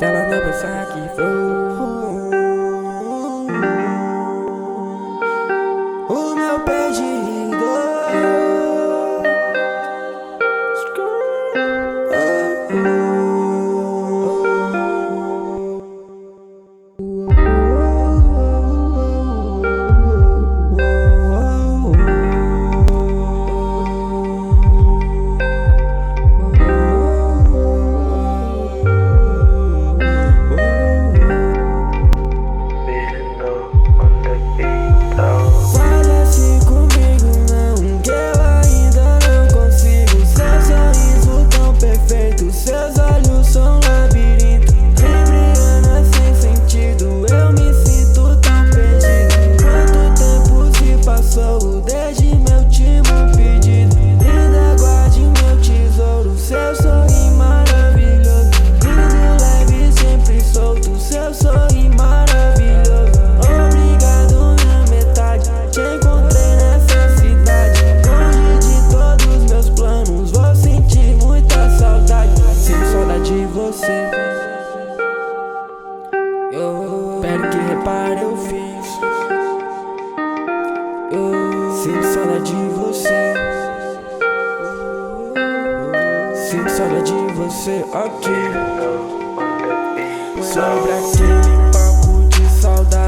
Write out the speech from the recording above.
Ela não pensa que o meu pedido. Seus olhos são um labirinto, embriana sem sentido. Eu me sinto tão perdido. Quanto tempo se passou desde meu último pedido? Ainda guarde meu tesouro, seu sorriso maravilhoso. Lindo, leve, sempre solto, seu sorriso maravilhoso. Obrigado, minha metade, te encontrei nessa cidade. Longe de todos meus planos, vou sentir muita saudade. Sinto saudade de você. Espero que repare, eu fiz. Sinto saudade de você. Sinto saudade de você aqui. Sobre aquele papo de saudade.